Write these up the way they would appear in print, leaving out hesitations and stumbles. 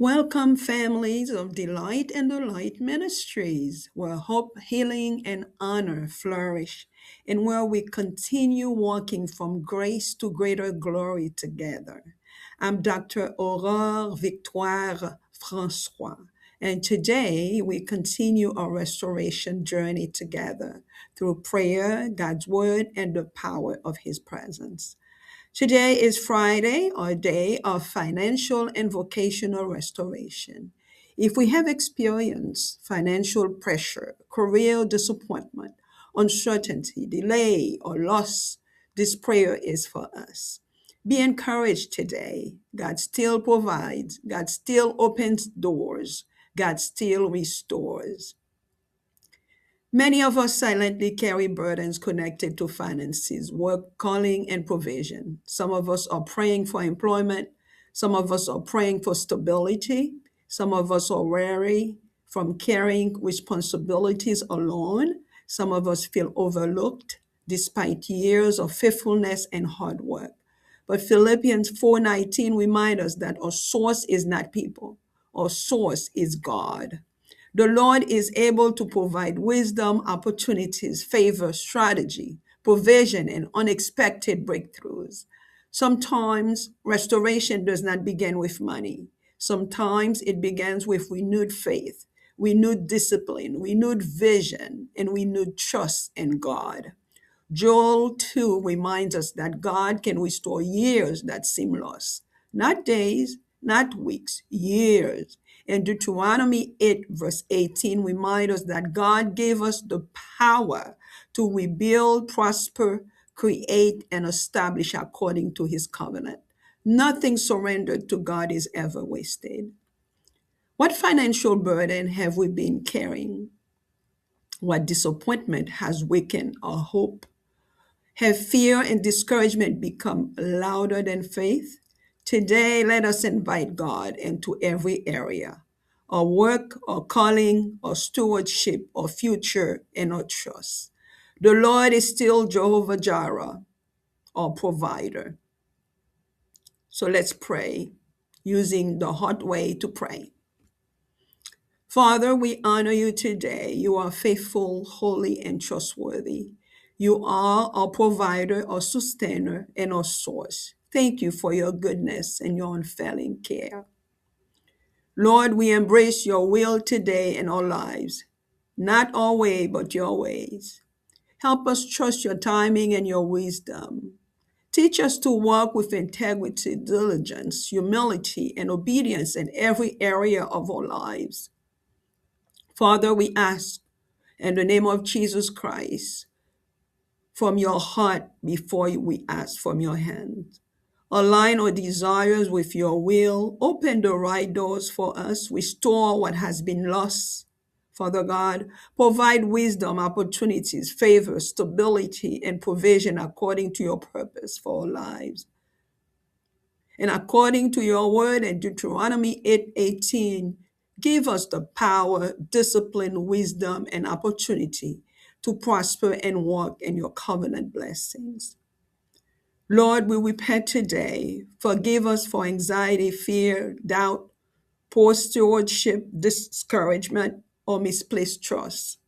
Welcome, families of Delight and Delight Ministries, where hope, healing, and honor flourish, and where we continue walking from grace to greater glory together. I'm Dr. Aurore Victoire Francois, and today we continue our restoration journey together through prayer, God's Word, and the power of His presence. Today is Friday, our day of financial and vocational restoration. If we have experienced financial pressure, career disappointment, uncertainty, delay, or loss, this prayer is for us. Be encouraged today. God still provides, God still opens doors, God still restores. Many of us silently carry burdens connected to finances, work, calling, and provision. Some of us are praying for employment. Some of us are praying for stability. Some of us are weary from carrying responsibilities alone. Some of us feel overlooked despite years of faithfulness and hard work. But Philippians 4:19 reminds us that our source is not people. Our source is God. The Lord is able to provide wisdom, opportunities, favor, strategy, provision, and unexpected breakthroughs. Sometimes restoration does not begin with money. Sometimes it begins with renewed faith, renewed discipline, renewed vision, and renewed trust in God. Joel 2 reminds us that God can restore years that seem lost, not days, not weeks, years. And Deuteronomy 8, verse 18, reminds us that God gave us the power to rebuild, prosper, create, and establish according to his covenant. Nothing surrendered to God is ever wasted. What financial burden have we been carrying? What disappointment has weakened our hope? Have fear and discouragement become louder than faith? Today, let us invite God into every area our work, our calling, our stewardship, our future, and our trust. The Lord is still Jehovah Jireh, our provider. So let's pray using the hot way to pray. Father, we honor you today. You are faithful, holy, and trustworthy. You are our provider, our sustainer, and our source. Thank you for your goodness and your unfailing care. Lord, we embrace your will today in our lives, not our way, but your ways. Help us trust your timing and your wisdom. Teach us to walk with integrity, diligence, humility, and obedience in every area of our lives. Father, we ask in the name of Jesus Christ, from your heart before we ask from your hand. Align our desires with your will. Open the right doors for us. Restore what has been lost. Father God, provide wisdom, opportunities, favor, stability, and provision according to your purpose for our lives. And according to your word in Deuteronomy 8:18, give us the power, discipline, wisdom, and opportunity to prosper and walk in your covenant blessings. Lord, we repent today. Forgive us for anxiety, fear, doubt, poor stewardship, discouragement, or misplaced trust.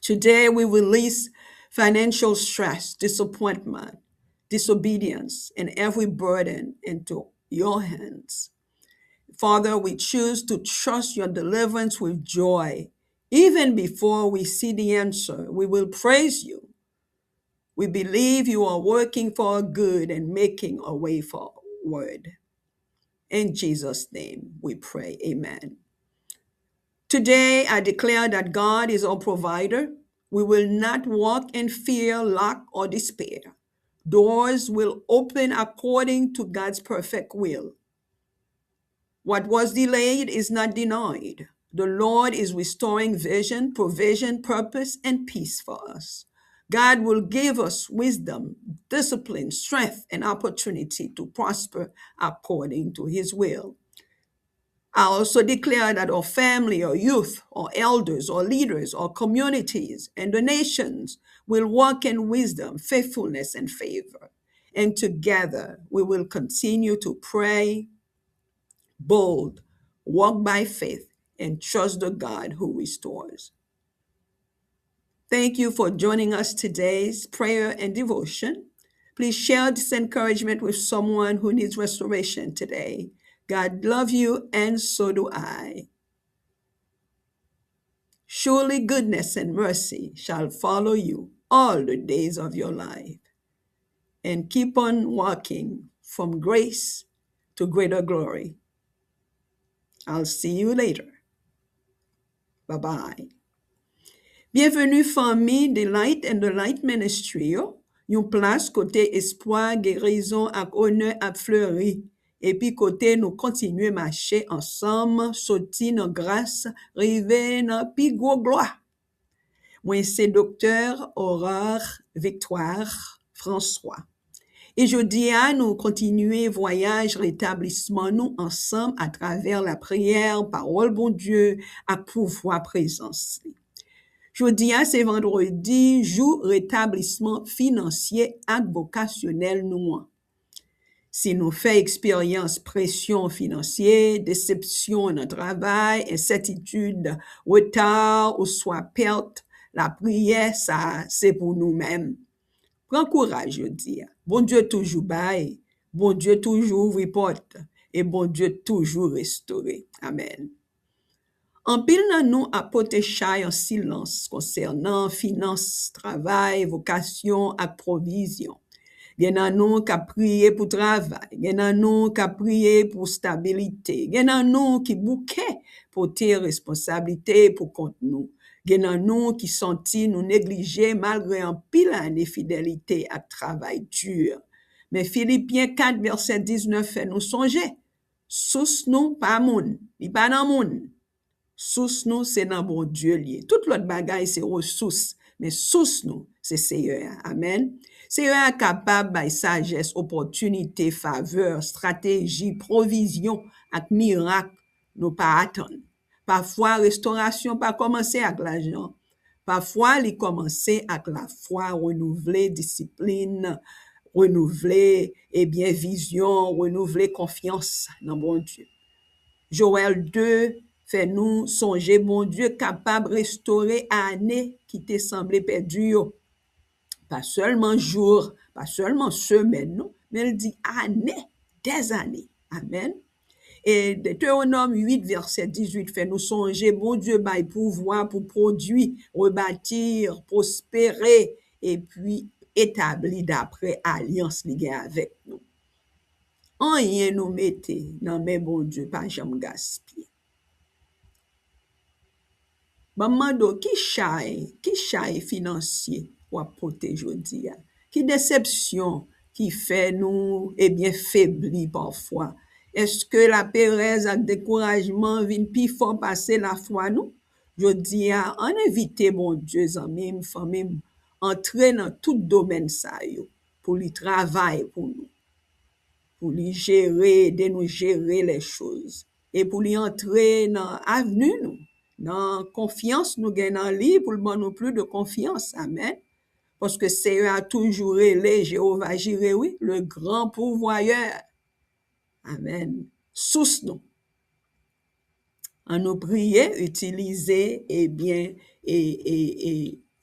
Today, we release financial stress, disappointment, disobedience, and every burden into your hands. Father, we choose to trust your deliverance with joy. Even before we see the answer, we will praise you. We believe you are working for our good and making a way forward. In Jesus' name we pray. Amen. Today, I declare that God is our provider. We will not walk in fear, lack, or despair. Doors will open according to God's perfect will. What was delayed is not denied. The Lord is restoring vision, provision, purpose, and peace for us. God will give us wisdom, discipline, strength, and opportunity to prosper according to his will. I also declare that our family, our youth, our elders, our leaders, our communities, and the nations will walk in wisdom, faithfulness, and favor. And together we will continue to pray bold, walk by faith, and trust the God who restores. Thank you for joining us today's prayer and devotion. Please share this encouragement with someone who needs restoration today. God loves you, and so do I. Surely goodness and mercy shall follow you all the days of your life. And keep on walking from grace to greater glory. I'll see you later. Bye-bye. Bienvenue famille de Light and the Light Ministry. Yon place côté espoir, guérison ak honneur ap fleuri. Et puis côté nous continuer marcher ensemble, sorti dans grâce, rive dans pi gros gloire. Moi c'est docteur Aurore Victoire François. Et jeudi, nous continuons voyage rétablissement nous ensemble à travers la prière, parole bon Dieu, à pouvoir présence. Jeudi, c'est vendredi, jour rétablissement financier et vocationnel nous. Si nous faisons expérience pression financière, déception dans le travail, incertitude, retard ou soit perte, la prière, ça, c'est pour nous-mêmes. Prends courage, je dis. Bon Dieu toujours bail, bon Dieu toujours ouvre porte, et bon Dieu toujours restaurer. Amen. En pile nan nous apote chay en silence concernant finance, travail, vocation et provision. Gen nan nou ka priye pour travail, gen nan nou ka priye pour stabilité, gen nan nou ki bouke pour te responsabilité pour compte nous. Gen nan nou qui senti nous négliger malgré un pile année fidélité à travail dur. Mais Philippiens 4 verset 19 fait nous songer. Sous nous pas moun, li pas nan moun. Sous nous c'est dans bon Dieu lié. Tout l'autre bagaille c'est ressources, mais sous nous c'est Seigneur. Amen. Seigneur est capable de sagesse, opportunité, faveur, stratégie, provision et miracle nous pas attendre. Parfois restauration pas commencer avec l'argent. Parfois il commencer avec la foi renouveler, discipline, renouveler vision, renouveler confiance dans bon Dieu. Joël 2 fait nous songer bon Dieu capable de restaurer année qui t'est semblé perdue. Pas seulement jour, pas seulement semaine, non, mais il dit année, des années. Amen. Et Deutéronome 8, verset 18 fait nous songer, bon Dieu, bail pouvoir pour produire, rebâtir, prospérer, et puis établir d'après alliance liée avec nous. En rien nous mettez dans mes bon Dieu, pas jamais gaspiller. Maman do, qui chay financier pour apporter jodi a? Qui déception qui fait nous, faiblir parfois? Est-ce que la pérèse et le découragement viennent plus fort passer la foi nous? Jodi a, on invite bon Dieu, amis, famille, entrer dans tout domaine ça yo, pour lui travailler pour nous, pour lui gérer, de nous gérer les choses, et pour lui entrer dans l'avenir nous. Dans confiance, nous gagnons lui pour le nous plus de confiance. Amen. Parce que Seigneur a toujours élé Jéhovah Jireh, oui, le grand pourvoyeur. Amen. Sous nous. En nous prier, utiliser,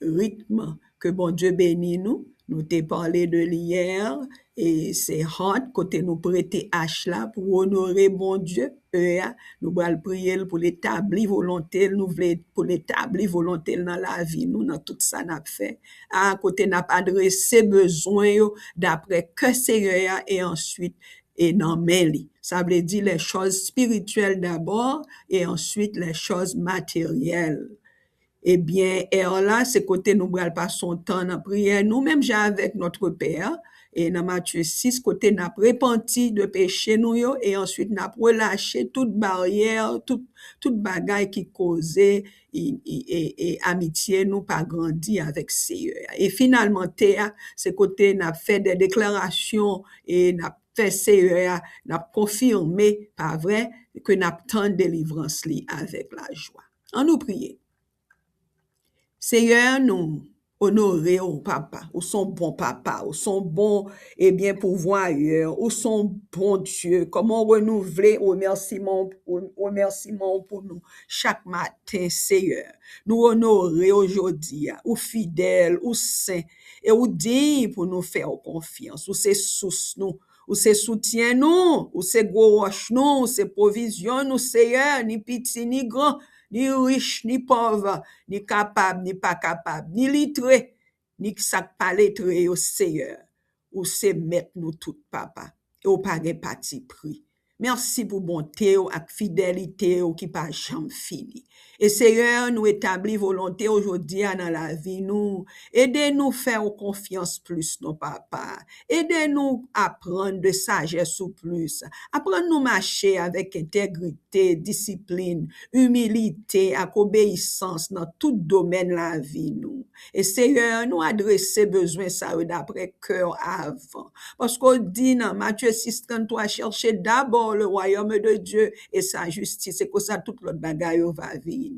rythme que bon Dieu bénit nous. Nous t'ai parlé de l'hier, et c'est hard côté nous prêter H là pour honorer bon Dieu. Nous allons prier pour l'établir volonté, nous voulons pour l'établir volonté dans la vie, nous, dans tout ça n'a fait. À côté n'a pas adressé besoin d'après que Seigneur et ensuite et non mêler. Ça veut dire les choses spirituelles d'abord et ensuite les choses matérielles. Eh bien, et là, c'est côté nous bral pas son temps dans prière, nous-mêmes j'ai avec notre Père, et dans Matthieu 6, côté n'a repenti de péché nous yo, et ensuite n'a relâché toute barrière, toute bagaille qui causait, et amitié nous pas grandi avec Seigneur. Et finalement, c'est côté n'a fait des déclarations, et n'a fait Seigneur, n'a confirmé, pas vrai, que n'a tant de délivrance li avec la joie. En nous prier. Seigneur, nous honorer au papa, ou son bon papa, ou son bon, eh bien, pourvoyeur, ou son bon Dieu. Comment renouveler remerciement pour nous chaque matin, Seigneur. Nous honorer aujourd'hui, ou fidèle, ou saint, et ou digne pour nous faire confiance, ou c'est source nous, ou c'est soutien nous, ou c'est gros roche nous, ou c'est provision nous, Seigneur, ni petit ni grand, ni riche, ni pauvre, ni capable, ni pas capable, ni lettré, ni sak pas lettré au Seigneur. Ou c'est mettre nous tout, papa, et ou pas gen parti pris. Merci pour bonté ou ak fidélité ou qui pas jamais fini. Et Seigneur, nous établis volonté aujourd'hui dans la vie nous. Aidez-nous faire confiance plus, nos papa. Aidez-nous à prendre de sagesse ou plus. Apprendre nous marcher avec intégrité, discipline, humilité, ak obéissance dans tout domaine la vie nous. Et Seigneur, nous adresser besoin ça d'après cœur avant. Parce qu'on dit dans Matthieu 6:33, cherchez d'abord le royaume de Dieu et sa justice, et que ça toute l'autre bagaille va venir.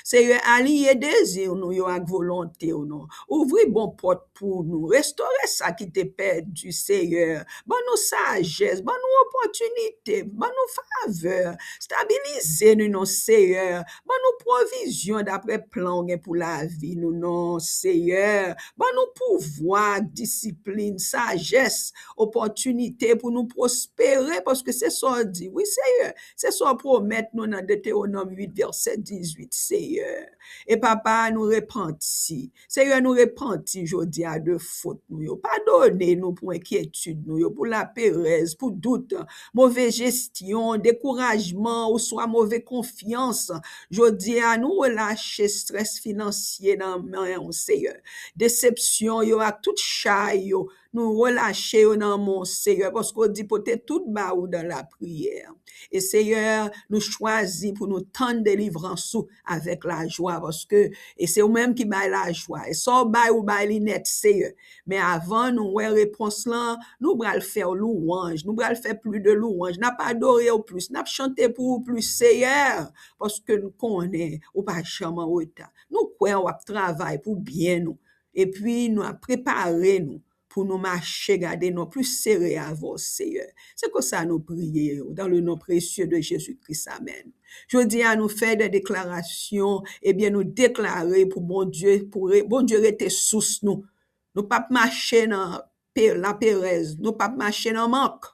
Seigneur, allier désir nous yo ak volonté ou non. Ouvrez bon porte pour nous. Restaurer ça qui t'est perdu, Seigneur. Bon nous sagesse, bon nous opportunité, bon nous faveur. Stabiliser nous, non, Seigneur. Bon nous provision d'après plan pour la vie, nous, non, Seigneur. Bon nous pouvoir, discipline, sagesse, opportunité pour nous prospérer, parce que c'est ça on dit. Oui, Seigneur. C'est ça on promet nous dans Deutéronome 8, verset 18, Seigneur. Et papa, nous repentis. Seigneur, nous repentis, jodi à de fautes, nous, yo. Pardonnez nous pour inquiétude, nous, yo, pour la pérèse, pour doute, mauvaise gestion, découragement, ou soit mauvaise confiance. Jodi à nous relâcher stress financier dans main, Seigneur. Déception, yo, à toute chaille, yo. Nous relâcher dans mon Seigneur, parce qu'on dit peut-être tout bas ou dans la prière. Et Seigneur, nous choisis pour nous tendre délivrance avec la joie, parce que, et c'est vous-même qui baille la joie. Et ça, baille ou baille net, Seigneur. Mais avant, nous, ouais, réponse là, nous bral faire louange, nous bral faire plus de louange, n'a pas adoré au plus, n'a pas chanté pour plus, Seigneur, parce que nous connaissons, ou pas jamais au état. Nous, quoi, on va travailler pour bien nous. Et puis, nous a préparé nous pour nous marcher, garder nos plus serrés à vos Seigneur. C'est que ça nous prions dans le nom précieux de Jésus-Christ. Amen. Je dis à nous faire des déclarations, et bien nous déclarer pour bon Dieu rester sous nous. Nous pas marcher dans la pérèse, nous pas marcher dans manque,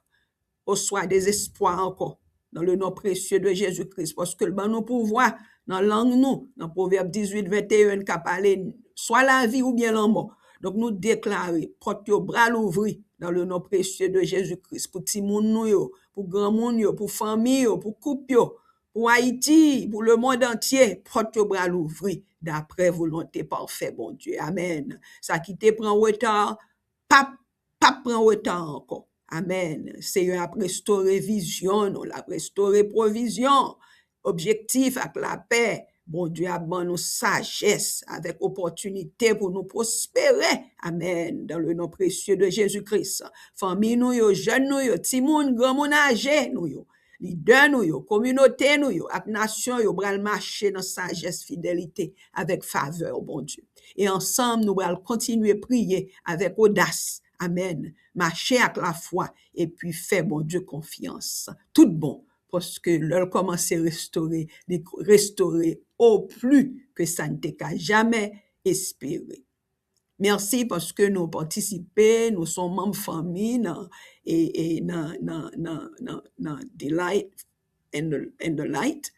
au soit désespoir encore, dans le nom précieux de Jésus-Christ, parce que le bon nous pouvoir, dans langue nous, dans Proverbe 18, 21, qui a parlé, soit la vie ou bien la mort. Donc, nous déclarer, porte yo bras l'ouvri dans le nom précieux de Jésus-Christ, pour ti moun nou yo, pour grand moun yo, pour famille yo, pour couple yo, pour Haïti, pour le monde entier, porte yo bras l'ouvri d'après volonté parfaite, bon Dieu. Amen. Ça qui te prend retard, pas prend retard encore. Amen. Seigneur a restauré vision, nous l'a restauré provision, objectif avec la paix. Bon Dieu a bon nous sagesse avec opportunité pour nous prospérer. Amen. Dans le nom précieux de Jésus-Christ. Famille nous yo, jeunes nous yo, ti moun, grand moun âgé nous yo, leader nous yo, communauté nous yo, ak nation yo, bral marcher dans sagesse, fidélité, avec faveur, bon Dieu. Et ensemble, nous bral continuer prier avec audace. Amen. Marcher avec la foi et puis faire, bon Dieu, confiance. Tout bon. Parce que leur commencer à restaurer au plus que ça ne t'a jamais espéré. Merci parce que nous participons, nous sommes membres famille et dans Delight and the Light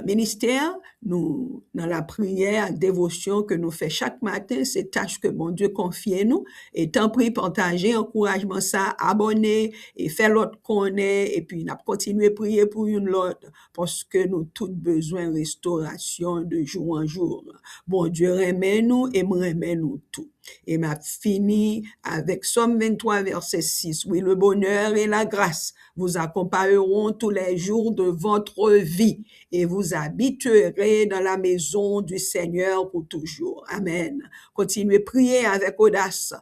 ministère, nous, dans la prière, dévotion que nous faisons chaque matin, c'est tâche que mon Dieu confie nous, et tant pis, partager, encouragement ça, abonner, et faire l'autre connaît, et puis, nous continuer à prier pour une l'autre, parce que nous tous besoin de restauration de jour en jour. Bon Dieu remet nous, et remet nous tout. Et m'a fini avec Somme 23, verset 6. Oui, le bonheur et la grâce vous accompagneront tous les jours de votre vie et vous habiterez dans la maison du Seigneur pour toujours. Amen. Continuez à prier avec audace.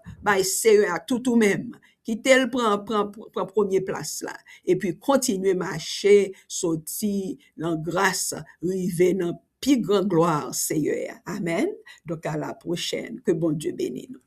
Seigneur à tout même. Quittez le prend première place là. Et puis continuez à marcher, sortir dans grâce, arriver dans plus grande gloire, Seigneur. Amen. Donc, à la prochaine. Que bon Dieu bénisse nous.